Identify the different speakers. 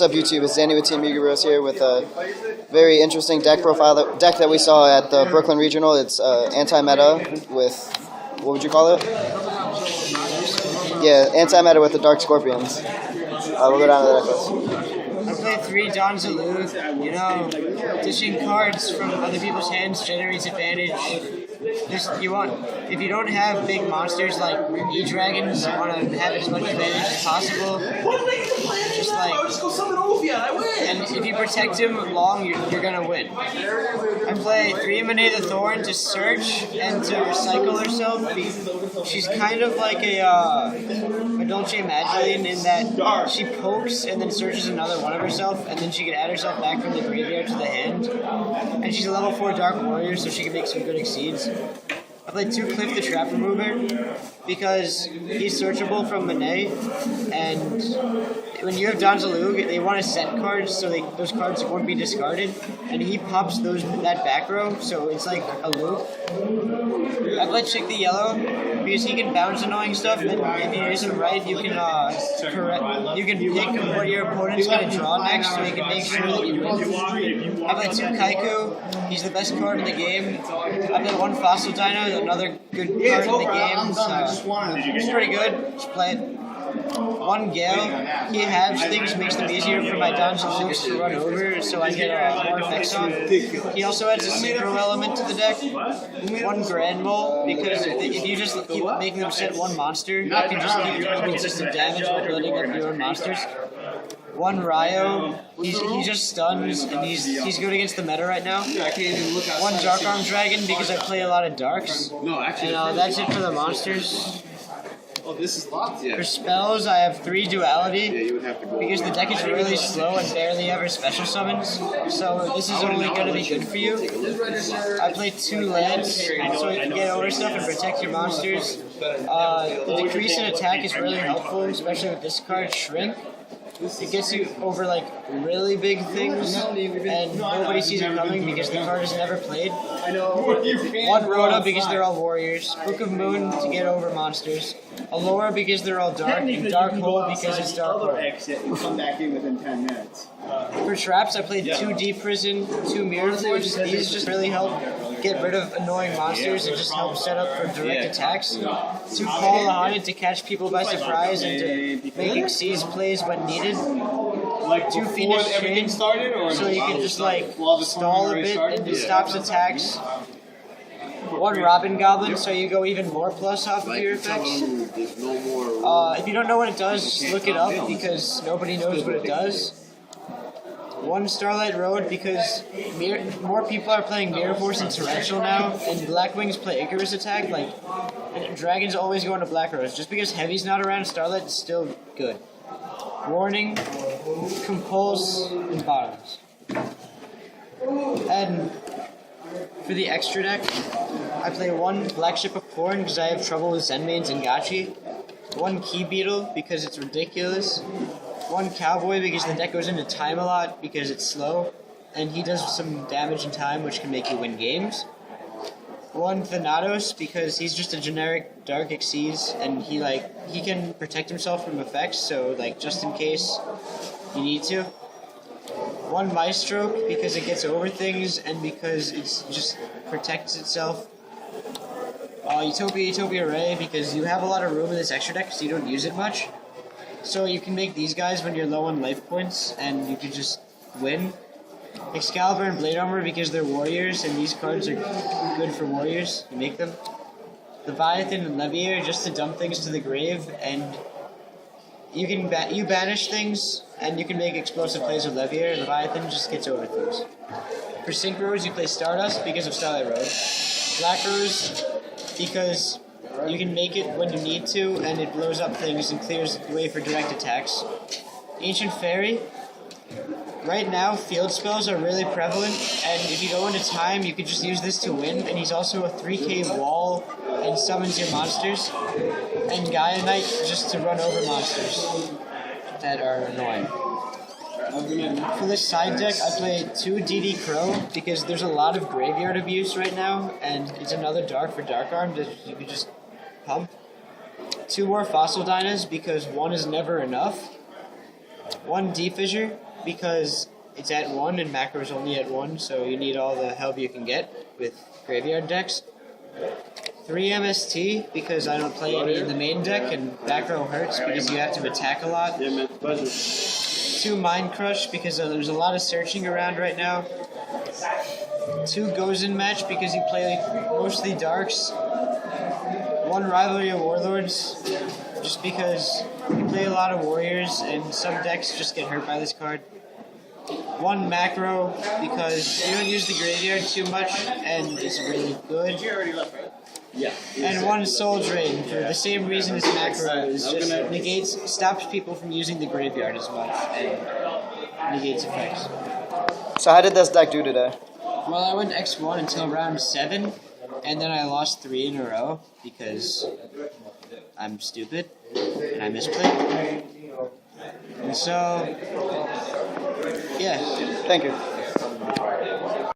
Speaker 1: What's up, YouTube? It's Danny with Team Yugi here with a very interesting deck that we saw at the Brooklyn Regional. It's Antimeta with, what would you call it? Yeah, Antimeta with the Dark Scorpions. We'll go down to the deck list.
Speaker 2: I play 3 Don Zalou. You know, dishing cards from other people's hands generates advantage. If you don't have big monsters like E-Dragons, you want to have as much advantage as possible. Just like, and if you protect him long, you're gonna win. I play 3 Antimeta the Thorn to search and to recycle herself. She's kind of like a Dolce Magdalene in that she pokes and then searches another one of herself, and then she can add herself back from the graveyard to the hand. And she's a level 4 Dark Warrior, so she can make some good exceeds. I played 2 Cliff the Trap Remover because he's searchable from Monet, and when you have Don Zalug, they want to set cards so those cards won't be discarded, and he pops that back row, so it's like a loop. I played Chick the Yellow because he can bounce annoying stuff, and if he isn't right, you can pick what your opponent's going to draw next, so he can make sure that you win. I played 2 Kaiku. He's the best card in the game. I played 1 Fossil Dino, another good card in the game. It's pretty good. Just play it. 1 Gale. He halves things, makes them easier for my Don Zalux to run over, so I get more effects on. He also adds a synchro element to the deck. 1 Grand Mole, because if you just keep making them set 1 monster, you can just keep doing consistent damage by building up your own monsters. 1 Ryo, he just stuns, and he's good against the meta right now. 1 Dark Arm Dragon, because I play a lot of darks. And that's it for the monsters.
Speaker 3: Oh, this is locked, yeah.
Speaker 2: For spells, I have 3 Duality, because the deck is really slow and barely ever special summons, so this is only going to be good for you. I play 2 Lance, so you can get over stuff and protect your monsters. The decrease in attack is really helpful, especially with this card, Shrink. It gets you over like really big things, and nobody sees it coming because the card is never played. 1 Rhoda because they're all warriors. Book of Moon to get over monsters. Allura because they're all dark, and Dark Hole because it's Dark Hole.
Speaker 3: Come back in within 10 minutes.
Speaker 2: For traps, I played 2 Deep Prison, 2 Mirror Force. These just really help get rid of annoying monsters and just help set up for direct attacks. 2 Call the Haunted to catch people by surprise and to make exceeds plays when needed. 2 Phoenix Chain, so you can just like stall a bit and it stops attacks. 1 Robin Goblin, so you go even more plus off of your effects. If you don't know what it does, just look it up because nobody knows what it does. 1 Starlight Road because more people are playing Mirror Force and Torrential now, and Black Wings play Icarus attack. And dragons always go into Black Rose. Just because Heavy's not around, Starlight is still good. Warning, Compulse, and Bottoms. And for the extra deck, I play 1 Black Ship of Corn because I have trouble with Zenmains and Gachi. 1 Key Beetle because it's ridiculous. 1 Cowboy because the deck goes into time a lot because it's slow, and he does some damage in time which can make you win games. 1 Thanatos because he's just a generic Dark Xyz, and he can protect himself from effects, so just in case you need to. 1 Maestro because it gets over things and because it just protects itself. Utopia Ray because you have a lot of room in this extra deck because you don't use it much. So you can make these guys when you're low on life points and you can just win. Excalibur and Blade Armor because they're warriors and these cards are good for warriors. You make them. Leviathan and Levier just to dump things to the grave, and you can banish things and you can make explosive plays with Levier. Leviathan just gets over things. For Synchros, you play Stardust because of Starlight Road. Black Rose because you can make it when you need to, and it blows up things and clears the way for direct attacks. Ancient Fairy. Right now, field spells are really prevalent, and if you go into time, you can just use this to win, and he's also a 3k wall and summons your monsters. And Gaia Knight just to run over monsters that are annoying. For this side deck, I play 2 DD Crow because there's a lot of graveyard abuse right now, and it's another dark for Dark Arm that you can just pump. 2 more Fossil Dinos because 1 is never enough. 1 Defissure because it's at 1 and macro's only at 1, so you need all the help you can get with graveyard decks. 3 MST because I don't play any in the main deck, and back row hurts because you have to attack a lot. 2 Mind Crush because there's a lot of searching around right now. 2 Gozen Match because you play mostly darks. 1 Rivalry of Warlords just because you play a lot of warriors and some decks just get hurt by this card. 1 Macro because you don't use the graveyard too much and it's really good.
Speaker 3: Yeah.
Speaker 2: And 1 Soul Drain for the same reason as Macro is just stops people from using the graveyard as much and negates effects.
Speaker 1: So how did this deck do today?
Speaker 2: Well, I went X1 until round 7, and then I lost 3 in a row because I'm stupid and I misplayed. And so, yeah.
Speaker 1: Thank you.